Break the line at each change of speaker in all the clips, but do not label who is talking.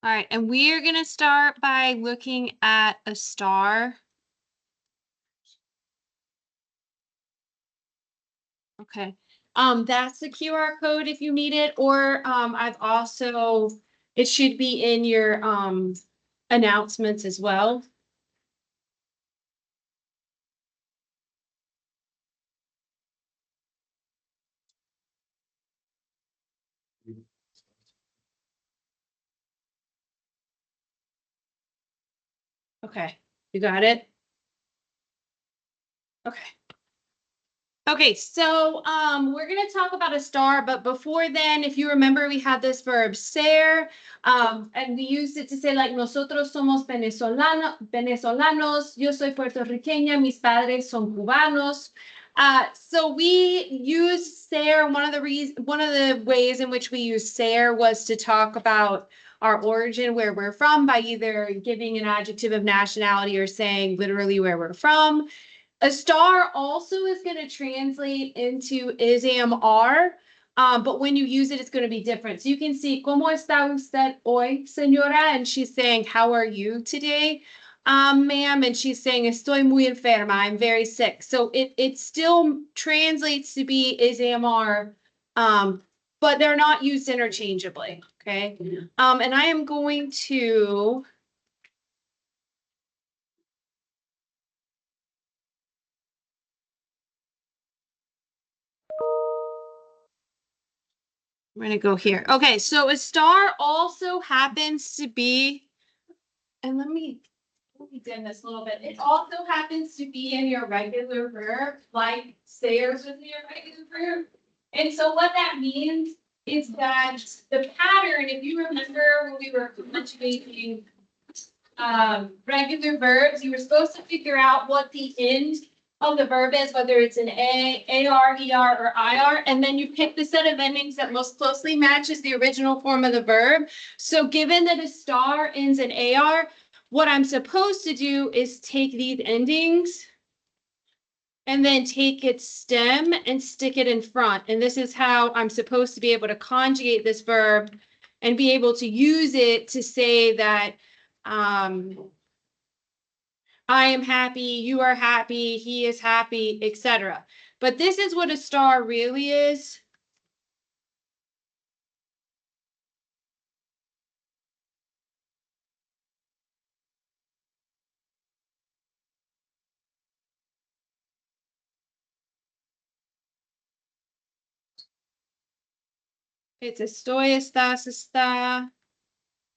All right, and we are going to start by looking at a star. Okay. That's the QR code if you need it, or I've also, it should be in your announcements as well. Okay, you got it? Okay. Okay, so we're going to talk about a star, but before then, if you remember, we had this verb ser, and we used it to say like nosotros somos venezolanos, yo soy puertorriqueña, mis padres son cubanos. So we use ser. One of the ways in which we use ser was to talk about our origin, where we're from, by either giving an adjective of nationality or saying literally where we're from. A star also is going to translate into is, am, are, but when you use it, it's going to be different. So you can see, ¿Cómo está usted hoy, señora? And she's saying, how are you today, ma'am? And she's saying, estoy muy enferma. I'm very sick. So it still translates to be is, am, are, but they're not used interchangeably. Okay. And I am going to we're going to go here. Okay, so a star also happens to be, and let me dim this a little bit. It also happens to be in your regular verb, like stairs with your regular verb. And so what that means is that the pattern, if you remember when we were conjugating regular verbs, you were supposed to figure out what the end of the verb is, whether it's an A, AR, ER, or IR, and then you pick the set of endings that most closely matches the original form of the verb. So given that a star ends in AR, what I'm supposed to do is take these endings and then take its stem and stick it in front. And this is how I'm supposed to be able to conjugate this verb and be able to use it to say that I am happy, you are happy, he is happy, etc. But this is what a star really is. It's estoy, estás, está,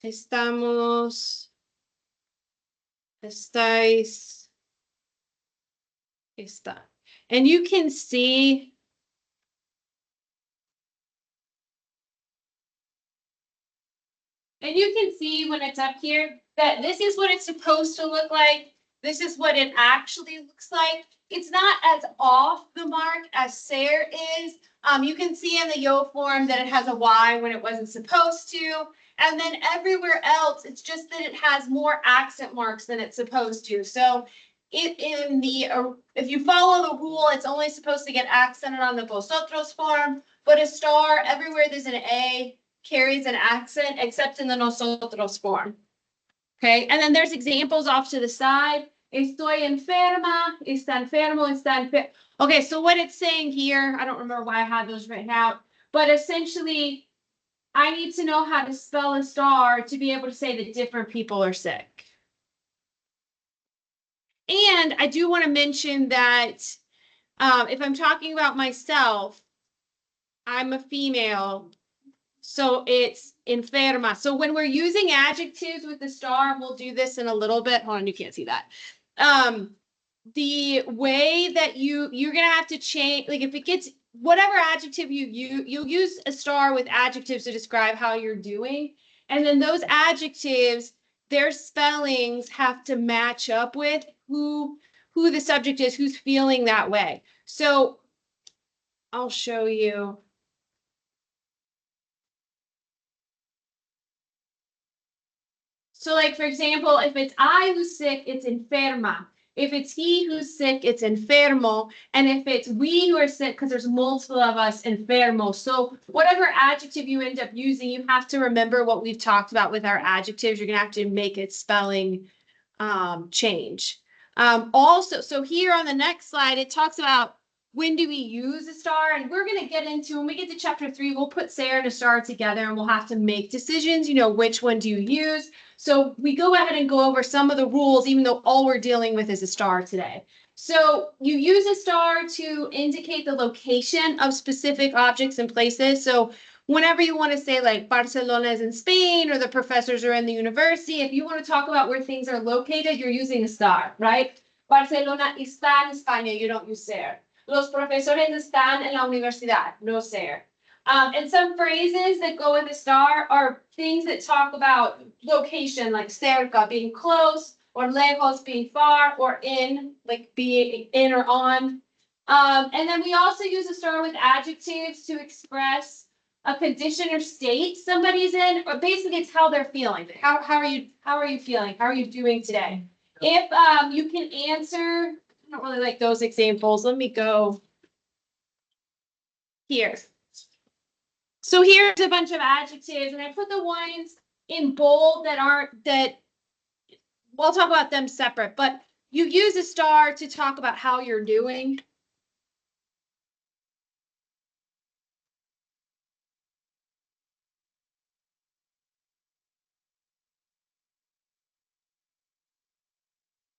estamos, estáis, está. And you can see when it's up here that this is what it's supposed to look like. This is what it actually looks like. It's not as off the mark as ser is. You can see in the yo form that it has a Y when it wasn't supposed to. And then everywhere else, it's just that it has more accent marks than it's supposed to. So if you follow the rule, it's only supposed to get accented on the vosotros form, but a star, everywhere there's an A, carries an accent except in the nosotros form. Okay, and then there's examples off to the side. Estoy enferma, está enfermo, está enfermo. Okay, so what it's saying here, I don't remember why I had those written out, but essentially, I need to know how to spell a star to be able to say that different people are sick. And I do want to mention that if I'm talking about myself, I'm a female, so it's enferma. So when we're using adjectives with the star, we'll do this in a little bit. Hold on, you can't see that. The way that you're going to have to change, like if it gets, whatever adjective you'll use a star with adjectives to describe how you're doing. And then those adjectives, their spellings have to match up with who the subject is, who's feeling that way. So I'll show you. So like, for example, if it's I who's sick, it's enferma. If it's he who's sick, it's enfermo. And if it's we who are sick, because there's multiple of us, enfermo. So whatever adjective you end up using, you have to remember what we've talked about with our adjectives. You're going to have to make it spelling change. Also, so here on the next slide, it talks about when do we use a star? And we're going to get into, when we get to chapter 3, we'll put Sarah and a star together and we'll have to make decisions, which one do you use? So we go ahead and go over some of the rules, even though all we're dealing with is a star today. So you use a star to indicate the location of specific objects and places. So whenever you want to say like Barcelona is in Spain or the professors are in the university, if you want to talk about where things are located, you're using a star, right? Barcelona está en España, you don't use ser. Los profesores están en la universidad, no ser. And some phrases that go with a star are things that talk about location, like cerca, being close, or lejos, being far, or in, like being in or on. And then we also use a star with adjectives to express a condition or state somebody's in, or basically it's how they're feeling. How are you feeling? How are you doing today? If you can answer, I don't really like those examples. Let me go here. So here's a bunch of adjectives, and I put the ones in bold that we'll talk about them separate, but you use a star to talk about how you're doing.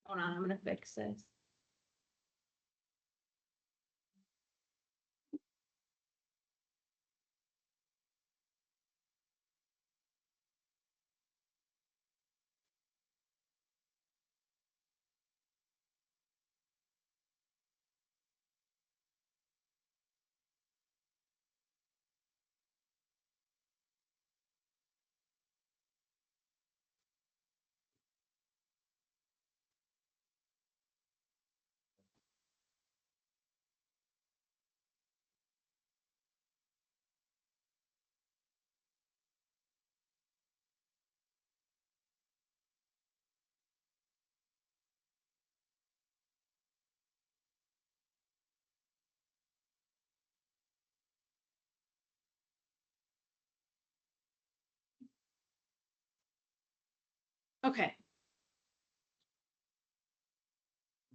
Hold on, I'm going to fix this. Okay.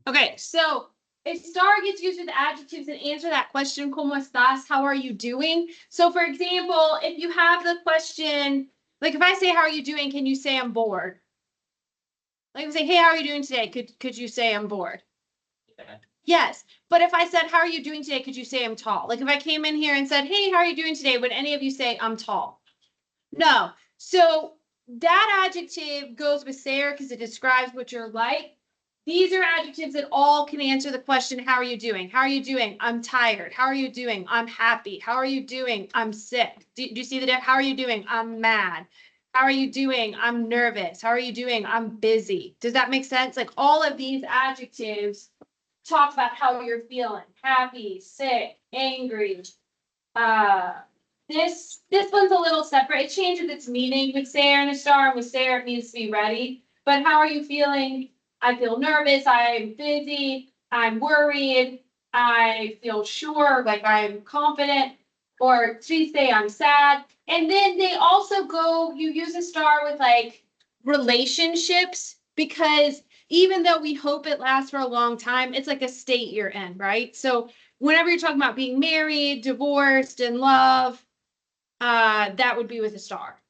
Okay, so a star gets used with adjectives and answer that question, ¿Cómo estás? How are you doing? So for example, if you have the question, like if I say, how are you doing? Can you say I'm bored? Like if I say, hey, how are you doing today? Could you say I'm bored? Yeah. Yes. But if I said, how are you doing today? Could you say I'm tall? Like if I came in here and said, hey, how are you doing today? Would any of you say I'm tall? No. So that adjective goes with ser because it describes what you're like. These are adjectives that all can answer the question, how are you doing? How are you doing? I'm tired. How are you doing? I'm happy. How are you doing? I'm sick. Do you see the difference? How are you doing? I'm mad. How are you doing? I'm nervous. How are you doing? I'm busy. Does that make sense? Like all of these adjectives talk about how you're feeling. Happy, sick, angry. This one's a little separate. It changes its meaning with ser and a star, and with ser it means to be ready. But how are you feeling? I feel nervous, I'm busy, I'm worried, I feel sure, like I'm confident, or triste, I'm sad. And then they also go, you use a star with like relationships, because even though we hope it lasts for a long time, it's like a state you're in, right? So whenever you're talking about being married, divorced, in love, that would be with a star.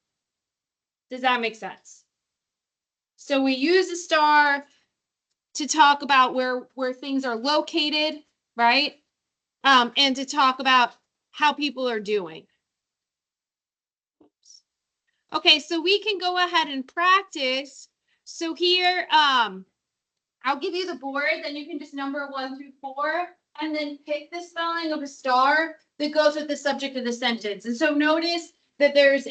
Does that make sense? So we use a star to talk about where things are located, right? And to talk about how people are doing. Okay, so we can go ahead and practice. So here, I'll give you the board, then you can just number 1 through 4, and then pick the spelling of a star that goes with the subject of the sentence. And so notice that there's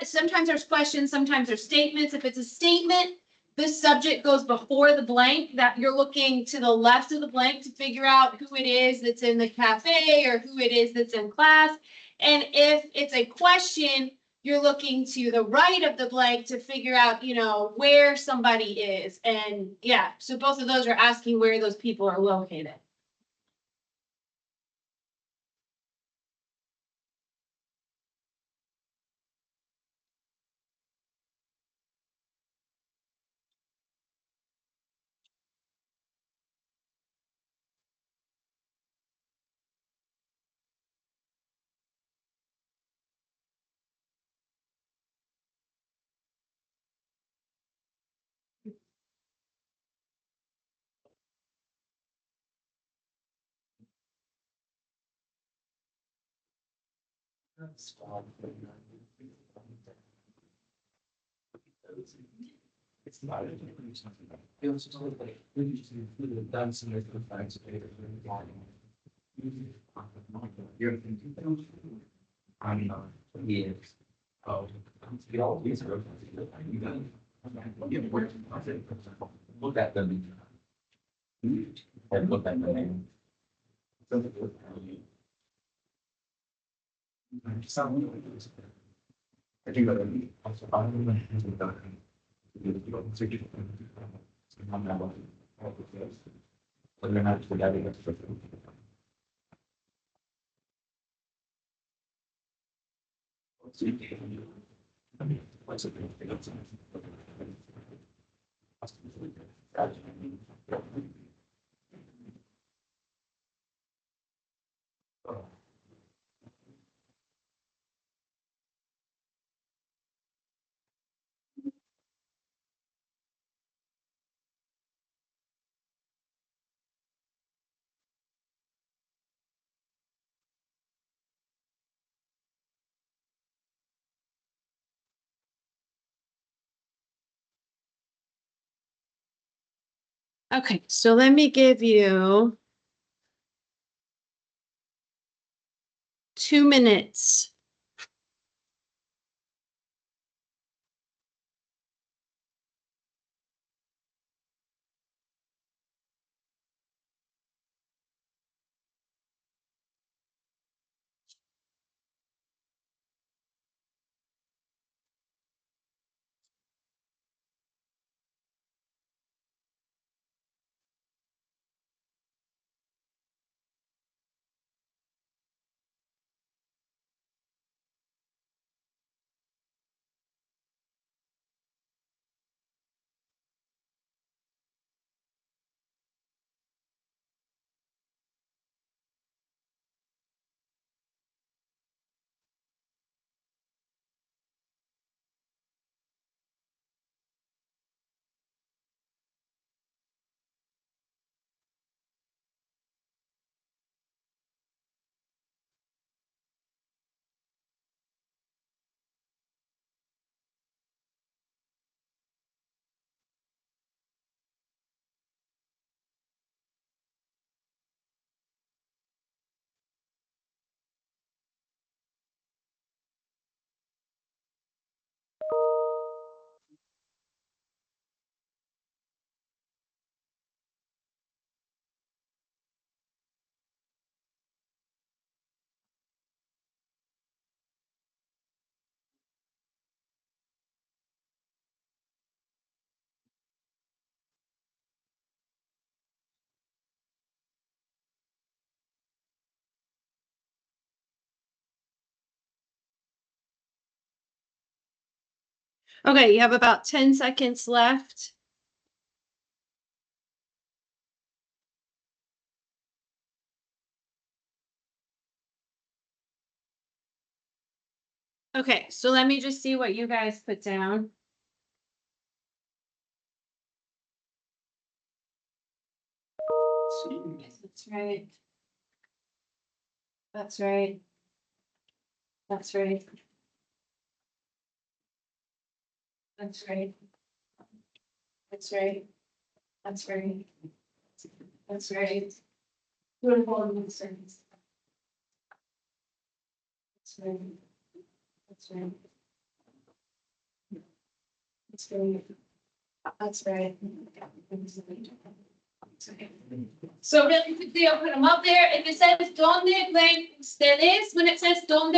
sometimes there's questions, sometimes there's statements. If it's a statement, the subject goes before the blank, that you're looking to the left of the blank to figure out who it is that's in the cafe or who it is that's in class. And if it's a question, you're looking to the right of the blank to figure out, you know, where somebody is. And yeah, so both of those are asking where those people are located.
It's not. It's just like we just done some of the facts. You're thinking. I'm not. Yes. Oh. We all these are. Look at them. And look at the name. I think that also but you're not together.
Okay, so let me give you 2 minutes. Okay, you have about 10 seconds left. Okay, so let me just see what you guys put down. That's right. That's right. That's right. That's right. That's right. That's right. That's right. Beautiful. That's right. That's right. That's right. That's right. That's right. So really quickly, I'll put them up there. If it says donde blank ustedes, when it says donde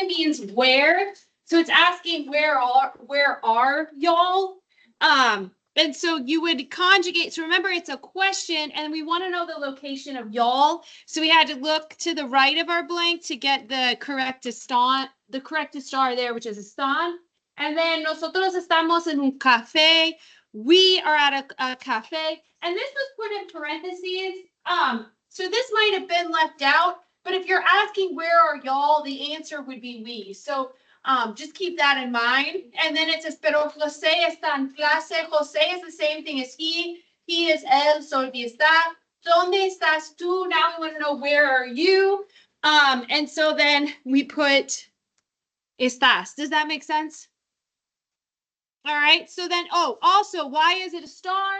means where. So it's asking where are y'all? And so you would conjugate. So remember, it's a question, and we want to know the location of y'all. So we had to look to the right of our blank to get the correct star there, which is están. And then nosotros estamos en un café. We are at a cafe. And this was put in parentheses. So this might have been left out, but if you're asking where are y'all, the answer would be we. So just keep that in mind. And then it says, pero José está en clase. José is the same thing as he. He is él, so he está. ¿Dónde estás tú? Now we want to know where are you? And so then we put estás. Does that make sense? All right. So then, also, why is it a star?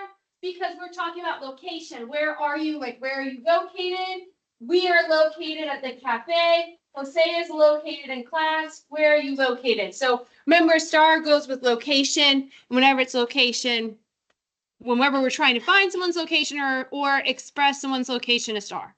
Because we're talking about location. Where are you? Like, where are you located? We are located at the cafe. Jose is located in class. Where are you located? So remember, star goes with location. Whenever it's location, whenever we're trying to find someone's location or express someone's location, a star.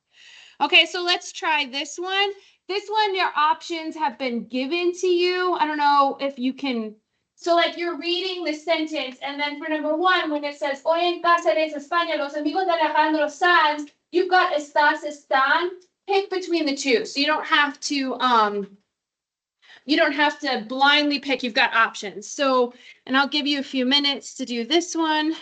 Okay, so let's try this one. This one, your options have been given to you. I don't know if you can. So like you're reading the sentence, and then for number one, when it says, hoy en Cáceres, España, los amigos de Alejandro Sanz, you've got estás, están. Pick between the two. So you don't have to blindly pick. You've got options. So, and I'll give you a few minutes to do this one.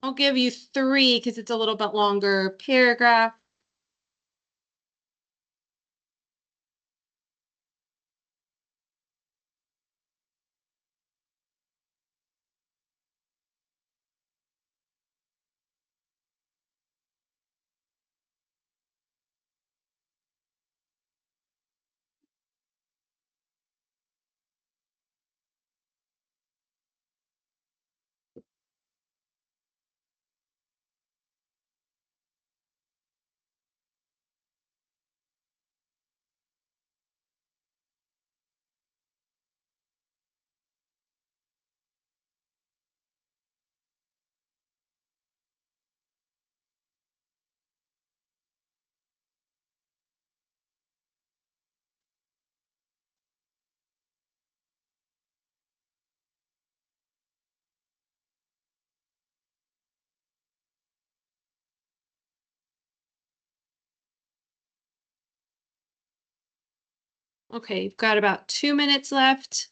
I'll give you 3 because it's a little bit longer paragraph. Okay, you've got about 2 minutes left.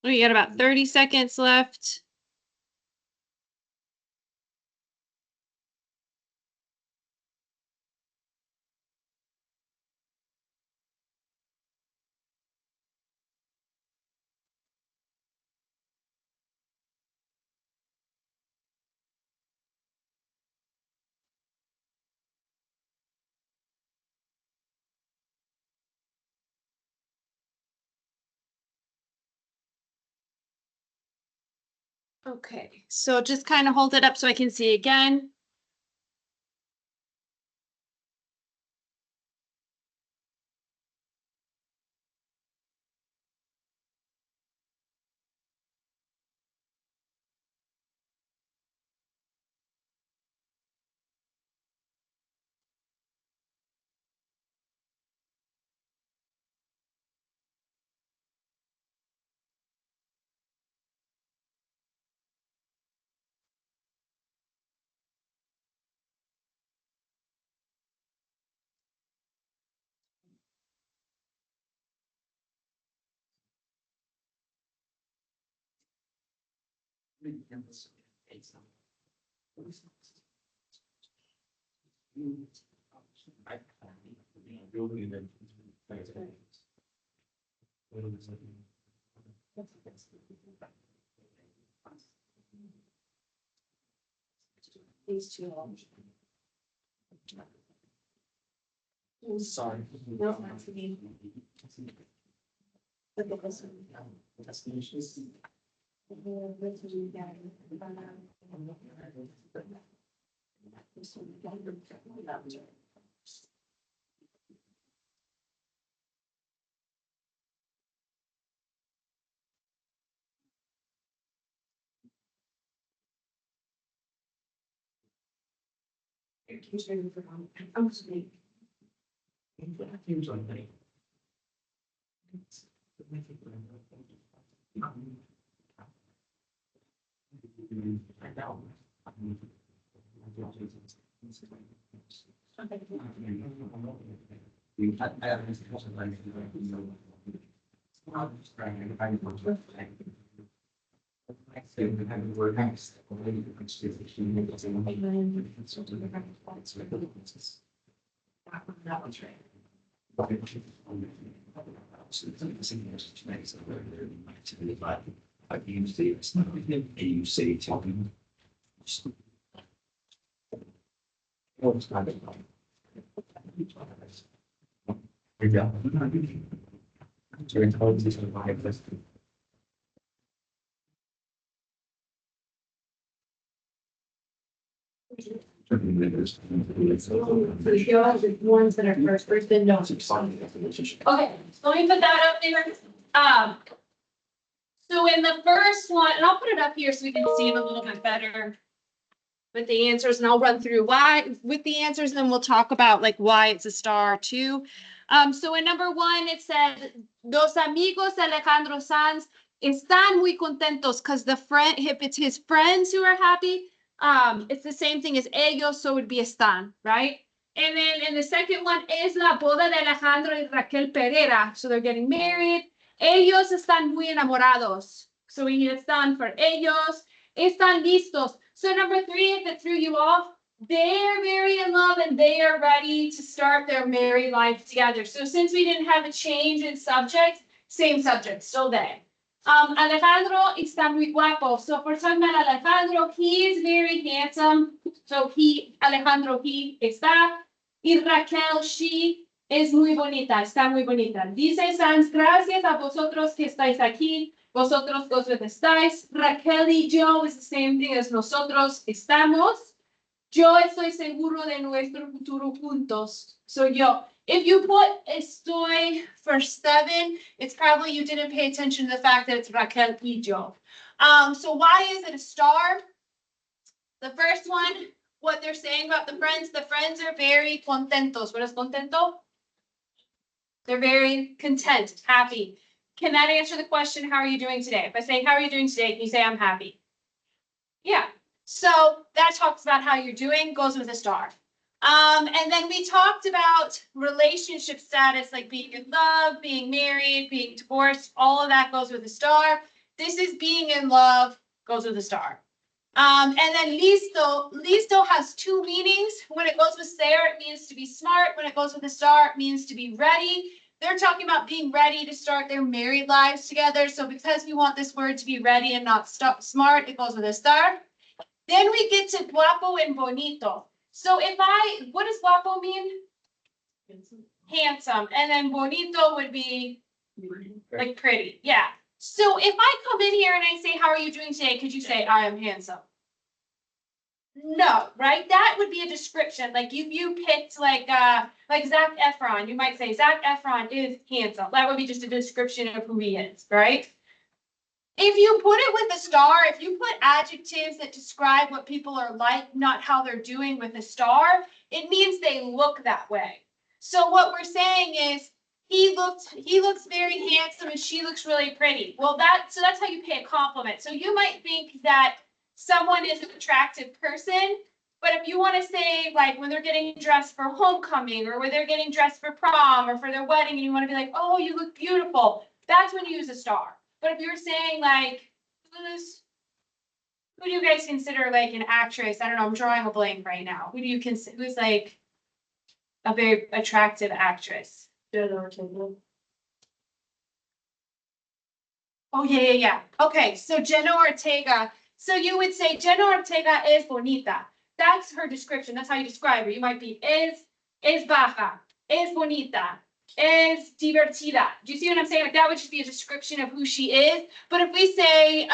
We got about 30 seconds left. Okay, so just kind of hold it up so I can see again. These two.
Sorry.
No, that's me. Look at this one. I'm sorry. That one's right.
You say to him.
So here are the ones that are first, then no. Okay, so let me put that up there. So in the first one, and I'll put it up here so we can see it a little bit better with the answers, and I'll run through why with the answers, and then we'll talk about like why it's a star too. So in number one, it said, Los amigos de Alejandro Sanz están muy contentos because the friend, if it's his friends who are happy, it's the same thing as ellos, so it would be están, right? And then in the second one is la boda de Alejandro y Raquel Pereira. So they're getting married. Ellos están muy enamorados. So we need están for ellos. Están listos. So number three, if it threw you off, they're very in love and they are ready to start their married life together. So since we didn't have a change in subject, same subject, still they. Alejandro está muy guapo. So if we're talking about Alejandro, he is very handsome. So Alejandro, he está. Y Raquel, she es muy bonita, está muy bonita. Dice Sanz, gracias a vosotros que estáis aquí. Vosotros goes with estáis. Raquel y yo is the same thing as nosotros estamos. Yo estoy seguro de nuestro futuro juntos. So yo. If you put estoy for 7, it's probably you didn't pay attention to the fact that it's Raquel y yo. So why is it a star? The first one, what they're saying about the friends are very contentos. What is contento? They're very content, happy. Can that answer the question, how are you doing today? If I say, how are you doing today? Can you say, I'm happy? Yeah. So that talks about how you're doing, goes with a star. And then we talked about relationship status, like being in love, being married, being divorced, all of that goes with a star. This is being in love, goes with a star. And then listo has two meanings. When it goes with ser, it means to be smart. When it goes with a star, it means to be ready. They're talking about being ready to start their married lives together. So because we want this word to be ready and not smart, it goes with a star. Then we get to guapo and bonito. So what does guapo mean? Handsome. And then bonito would be like pretty. Yeah. So if I come in here and I say, how are you doing today? Could you say, I am handsome? No, right? That would be a description. Like if you picked like Zac Efron, you might say Zac Efron is handsome. That would be just a description of who he is, right? If you put it with a star, if you put adjectives that describe what people are like, not how they're doing with a star, it means they look that way. So what we're saying is he looks very handsome and she looks really pretty. Well, so that's how you pay a compliment. So you might think that someone is an attractive person, but if you want to say like when they're getting dressed for homecoming or when they're getting dressed for prom or for their wedding and you want to be like, oh, you look beautiful, that's when you use a star. But if you're saying like, who's, who do you guys consider like an actress? I don't know, I'm drawing a blank right now. Who do you consider, who's like a very attractive actress? Oh, yeah. Okay, so Jenna Ortega. So you would say Jenna Ortega es bonita. That's her description. That's how you describe her. You might be es baja, es bonita, es divertida. Do you see what I'm saying? Like that would just be a description of who she is. But if we say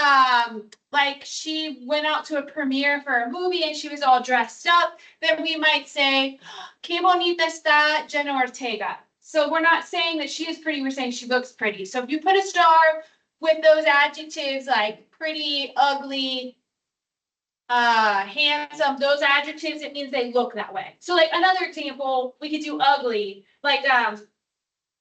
like she went out to a premiere for a movie and she was all dressed up, then we might say, "Qué bonita está Jenna Ortega." So we're not saying that she is pretty, we're saying she looks pretty. So if you put a star with those adjectives like pretty, ugly, handsome, those adjectives, it means they look that way. So like another example, we could do ugly, like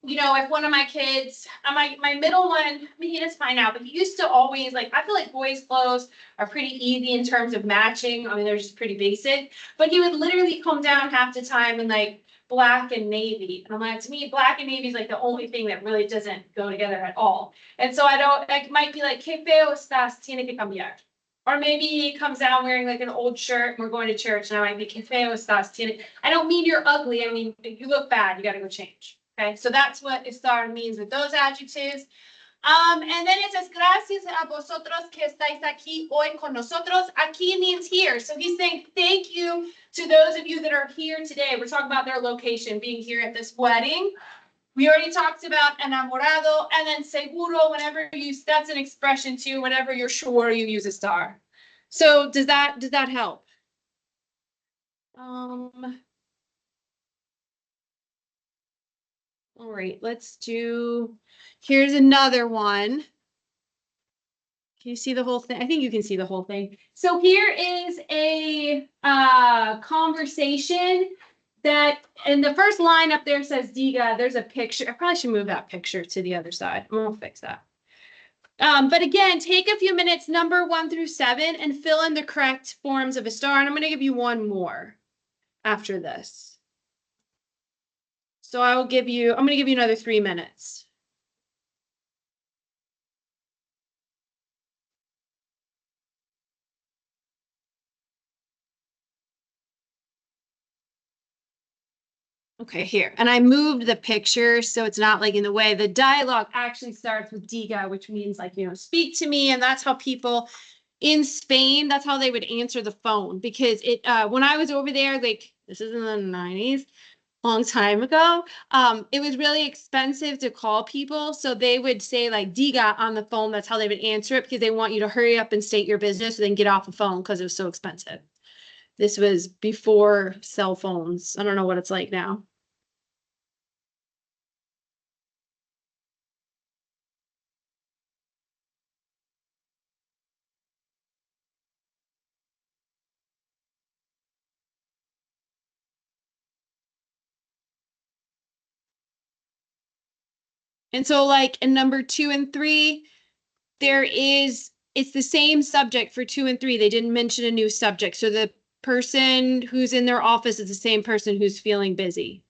you know, if one of my kids, my middle one, I mean, he does fine now, but he used to always like, I feel like boys' clothes are pretty easy in terms of matching. I mean, they're just pretty basic, but he would literally come down half the time in like black and navy. And I'm like, to me, black and navy is like the only thing that really doesn't go together at all. And so I might be like, "Qué feo estás, tiene que cambiar." Or maybe he comes out wearing like an old shirt and we're going to church and I might be, "Qué feo estás, tiene." I don't mean you're ugly. I mean, you look bad. You got to go change. Okay, so that's what estar means with those adjectives. And then it says, "Gracias a vosotros que estáis aquí hoy con nosotros." Aquí means here. So he's saying thank you to those of you that are here today. We're talking about their location, being here at this wedding. We already talked about enamorado, and then seguro, whenever you, that's an expression too, whenever you're sure, you use estar. So does that help? All right, let's do, here's another one. Can you see the whole thing? I think you can see the whole thing. So here is a conversation that, and the first line up there says Diga. There's a picture. I probably should move that picture to the other side. We'll fix that. But again, take a few minutes, number 1 through 7, and fill in the correct forms of estar. And I'm going to give you one more after this. So I'm going to give you another 3 minutes. Okay, here. And I moved the picture so it's not like in the way. The dialogue actually starts with diga, which means like, you know, speak to me. And that's how people in Spain, that's how they would answer the phone. Because it when I was over there, like this is in the 90s, long time ago, it was really expensive to call people. So they would say like diga on the phone. That's how they would answer it because they want you to hurry up and state your business and then get off the phone because it was so expensive. This was before cell phones. I don't know what it's like now. And so like in number 2 and 3, it's the same subject for 2 and 3. They didn't mention a new subject. So the person who's in their office is the same person who's feeling busy.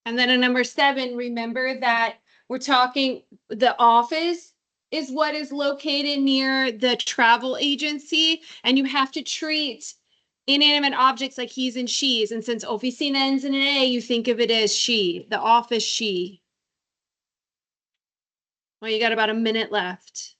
And then in number 7, remember that we're talking, the office is what is located near the travel agency, and you have to treat inanimate objects like he's and she's. And since oficina ends in an A, you think of it as she, the office she. Well, you got about a minute left.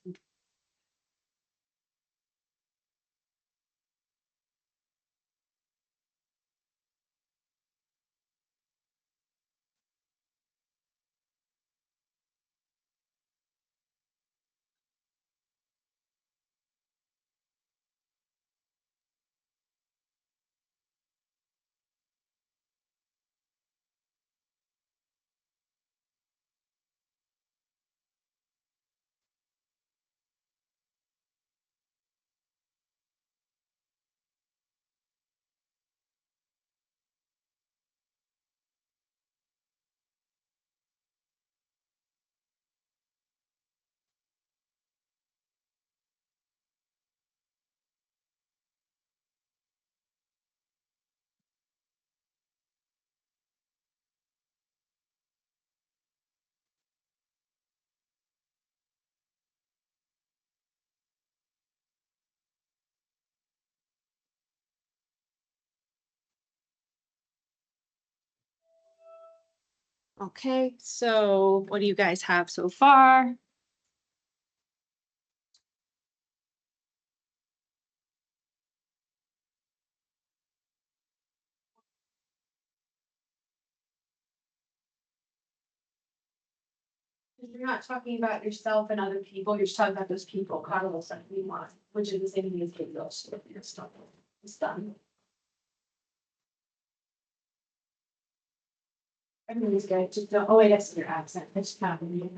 Okay, so what do you guys have so far? You're not talking about yourself and other people, you're just talking about those people, Carlos and Lima, which is the same thing as Carlos. It's done. I mean, these guys just don't, oh wait, that's your accent, that's not really.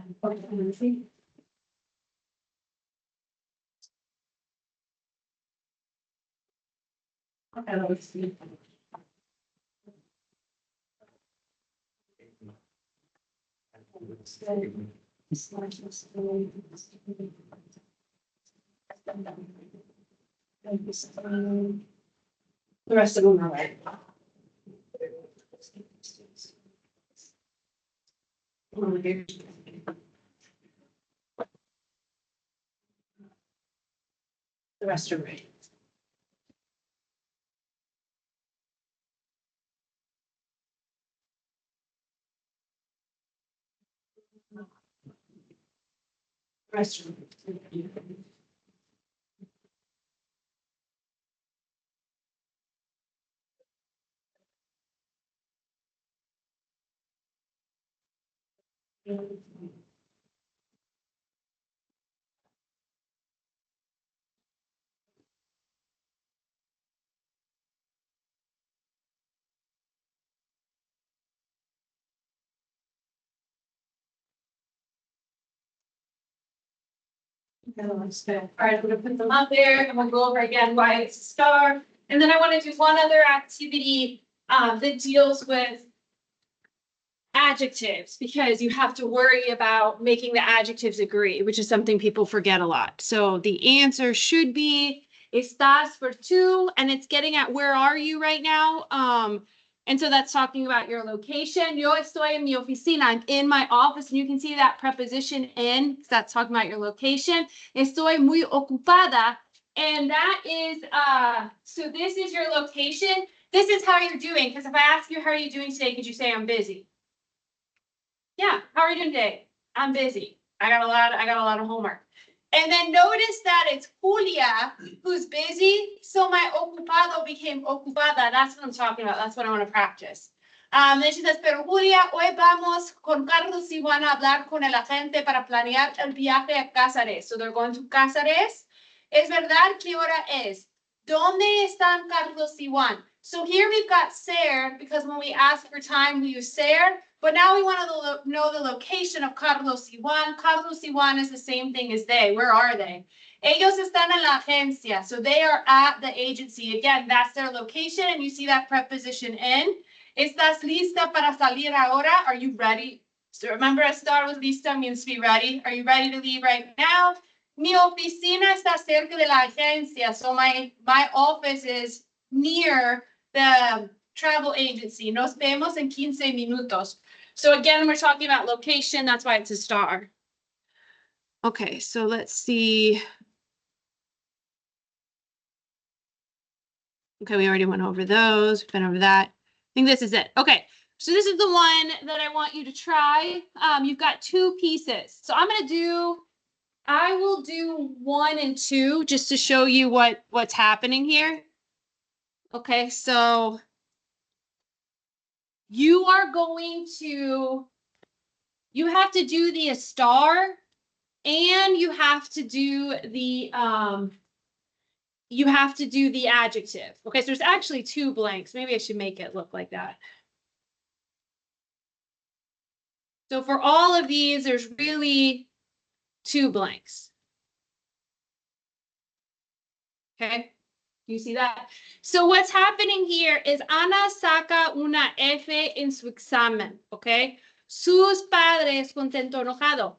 Okay, let's see. The rest of them are right. The rest are right. The rest are right. All right, I'm gonna put them up there and we'll go over again why it's a star. And then I want to do one other activity that deals with adjectives, because you have to worry about making the adjectives agree, which is something people forget a lot. So the answer should be estás for two, and it's getting at where are you right now. And so that's talking about your location. Yo estoy en mi oficina. I'm in my office, and you can see that preposition in, because that's talking about your location. Estoy muy ocupada. And that is, so this is your location. This is how you're doing, because if I ask you, how are you doing today, could you say I'm busy? Yeah, how are you doing today? I'm busy. I got a lot of homework. And then notice that it's Julia who's busy. So my ocupado became ocupada. That's what I'm talking about. That's what I want to practice. Then she says, pero Julia, hoy vamos con Carlos y van a hablar con el agente para planear el viaje a Cáceres. So they're going to Cáceres. Es verdad, ¿qué hora es? ¿Dónde están Carlos y Juan? So here we've got ser, because when we ask for time, we use ser. But now we want to know the location of Carlos y Juan. Carlos y Juan is the same thing as they. Where are they? Ellos están en la agencia. So they are at the agency. Again, that's their location. And you see that preposition in. ¿Estás lista para salir ahora? Are you ready? So remember, estar with lista means to be ready. Are you ready to leave right now? Mi oficina está cerca de la agencia. So my office is near the travel agency. Nos vemos en 15 minutos. So again, we're talking about location. That's why it's a star. Okay, so let's see. Okay, we already went over those. We've been over that. I think this is it. Okay, so this is the one that I want you to try. You've got two pieces. So I will do 1 and 2 just to show you what's happening here. Okay, so you have to do the star, and you have to do the adjective. Okay, so there's actually 2 blanks. Maybe I should make it look like that. So for all of these, there's really 2 blanks. Okay, you see that? So what's happening here is Ana saca una F en su examen. Okay, sus padres contento enojado.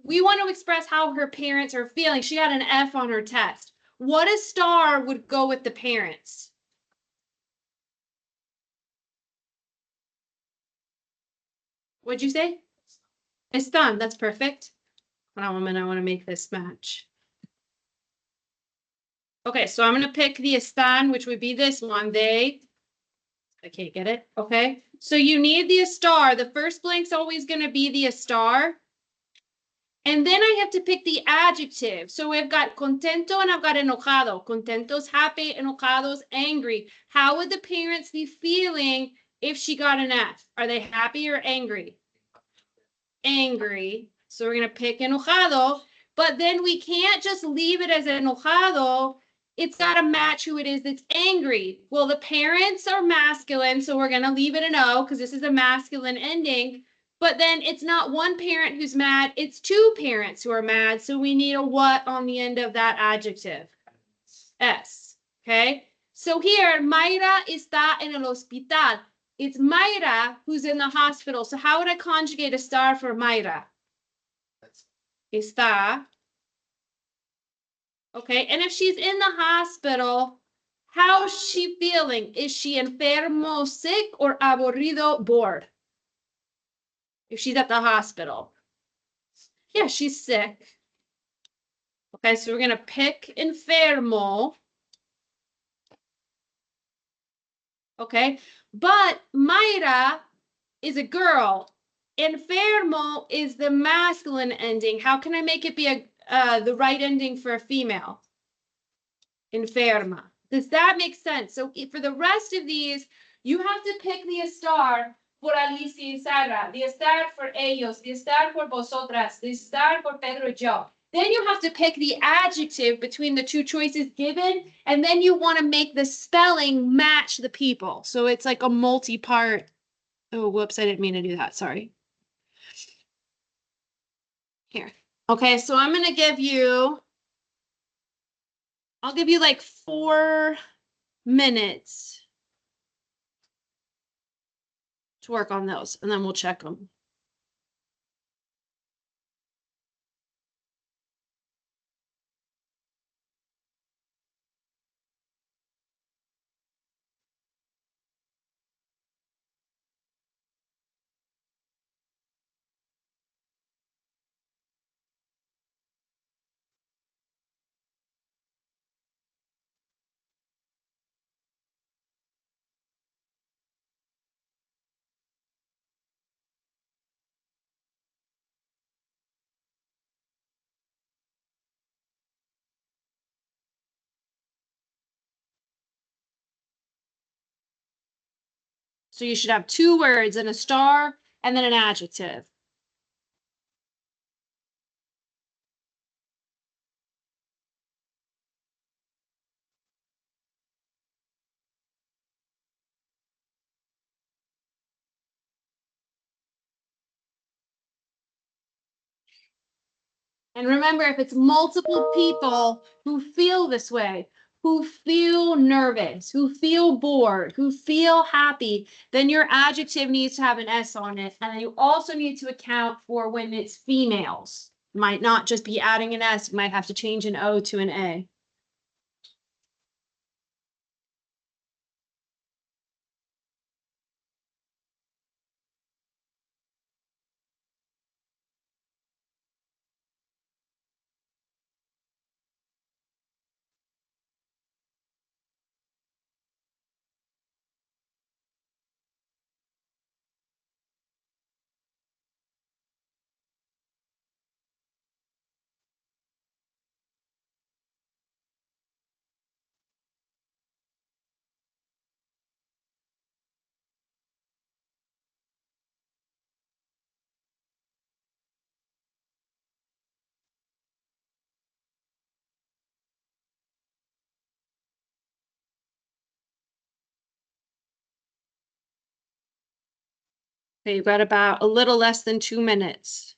We want to express how her parents are feeling. She got an F on her test. What a star would go with the parents? What'd you say? Están. That's perfect. Hold on a minute. I want to make this match. Okay, so I'm going to pick the están, which would be this one. They I can't get it. Okay. So you need the estar. The first blank's always going to be the estar. And then I have to pick the adjective. So we've got contento and I've got enojado. Contento's happy, enojado's angry. How would the parents be feeling if she got an F? Are they happy or angry? Angry. So we're going to pick enojado. But then we can't just leave it as enojado. It's got to match who it is that's angry. Well, the parents are masculine, so we're going to leave it an O because this is a masculine ending. But then it's not one parent who's mad, it's two parents who are mad. So we need a what on the end of that adjective? S. Okay. So here, Mayra está en el hospital. It's Mayra who's in the hospital. So how would I conjugate estar for Mayra? Está. Okay. And if she's in the hospital, how's she feeling? Is she enfermo, sick, or aburrido, bored? If she's at the hospital. Yeah, she's sick. Okay, so we're going to pick enfermo. Okay, but Mayra is a girl. Enfermo is the masculine ending. How can I make it be the right ending for a female? Enferma. Does that make sense? So for the rest of these, you have to pick the estar for Alicia y Sara, the estar for ellos, the estar for vosotras, the estar for Pedro y yo. Then you have to pick the adjective between the two choices given, and then you want to make the spelling match the people. So it's like a multi-part. Oh, whoops, I didn't mean to do that. Sorry. Here. Okay, so I'm going to give you, I'll give you like 4 minutes to work on those, and then we'll check them. So you should have 2 words and a star and then an adjective. And remember, if it's multiple people who feel this way, who feel nervous, who feel bored, who feel happy, then your adjective needs to have an S on it. And then you also need to account for when it's females. Might not just be adding an S, you might have to change an O to an A. Okay, you've got about a little less than 2 minutes.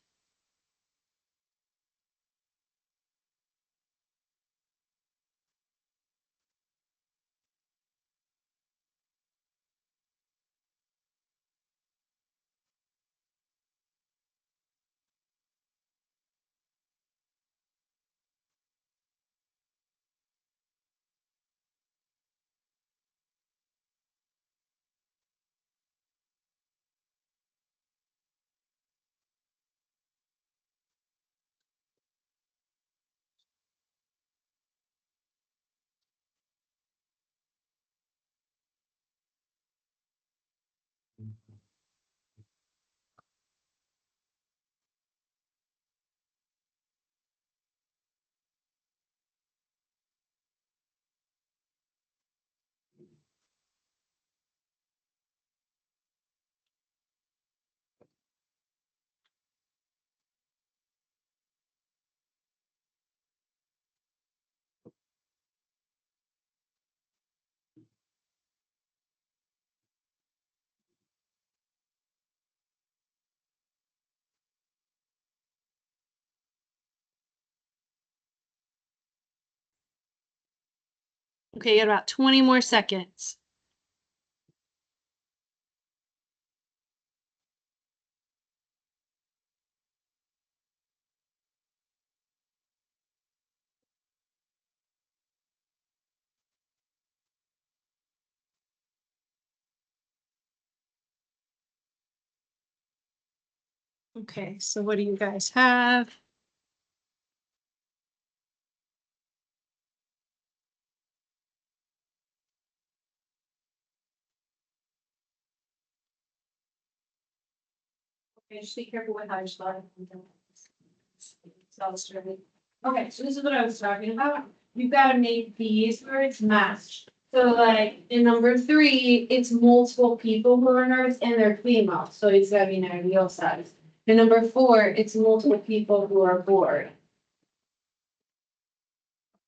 Okay, you got about 20 more seconds. Okay, so what do you guys have? Okay, just be careful with how you slide. Okay, so this is what I was talking about. You've got to make these words match. So like in number 3, it's multiple people who are nervous and they're female, so it's got to be nerviosas. In number 4, it's multiple people who are bored.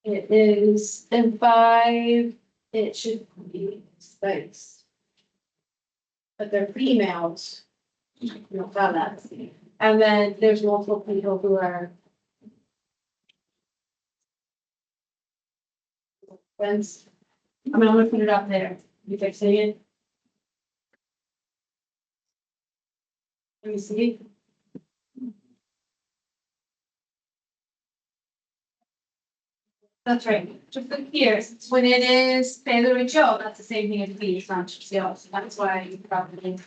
It is in 5, it should be space. But they're females. No, that. And then there's multiple people who are friends. I'm gonna put it up there. You guys see it? Let me see. That's right. Just look here. When it is Pedro and Joe, that's the same thing as we, it's not just Joe. So that's why you probably.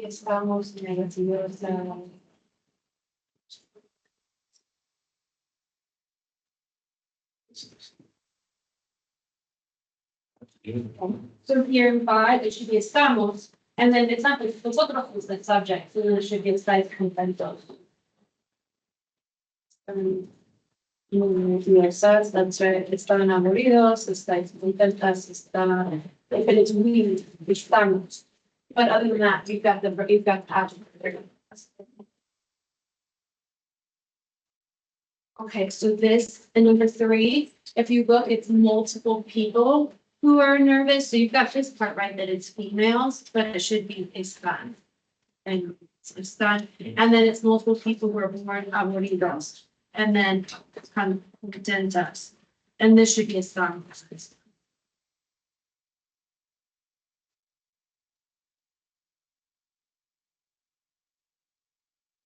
Estamos negativos. So here in 5, it should be estamos, and then it's not nosotros who's the subject, so then it should be estáis contentos. Yes, that's right. Están aburridos, estáis contentas, están. If it's we, estamos. But other than that, you've got the adjective. Okay, so this, in number 3, if you look, it's multiple people who are nervous. So you've got this part right that it's females, but it should be están. And están, and then it's multiple people who are born aburridos. And then it's kind of contentas. And this should be están.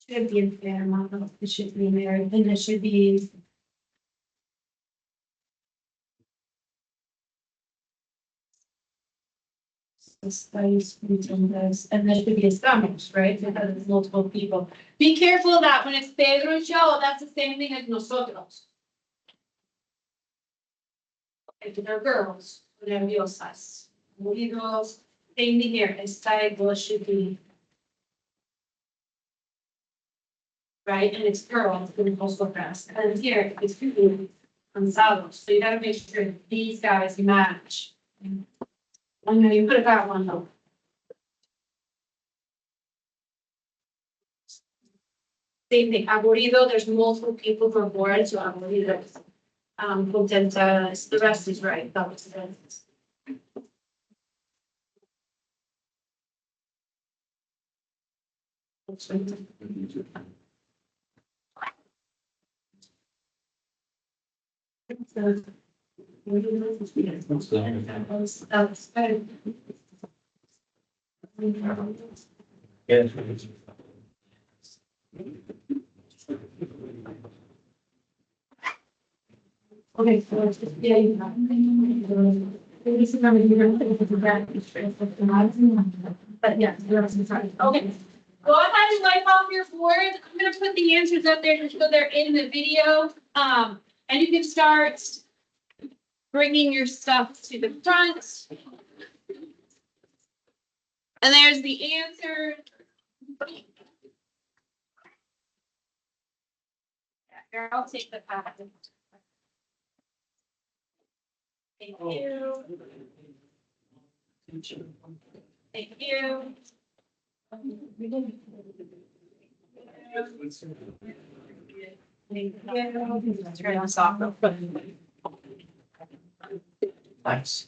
Should be enferma, it should be married, and it should be. Estáis contentas, and there should be estamos, right? Because it's multiple people. Be careful of that when it's Pedro and Joe, that's the same thing as nosotros. If they're girls, nerviosas, aburridos, same thing here, estáis should be. Right, and it's girls, in nosotras, and here it's people, cansados, so you gotta make sure these guys match. I know you could have got one though. Same thing, aburrido, there's multiple people who are bored, so aburridos. Contentas, the rest is right, that was it. Okay, so yeah, you have. This is not even. But yeah, the rest is right. Okay. Go ahead and wipe off your board. I'm gonna put the answers up there just so they're in the video. And you can start bringing your stuff to the front. And there's the answer. Here, I'll take the packet. Thank you. Thank you. Turn this off real quick.
Thanks.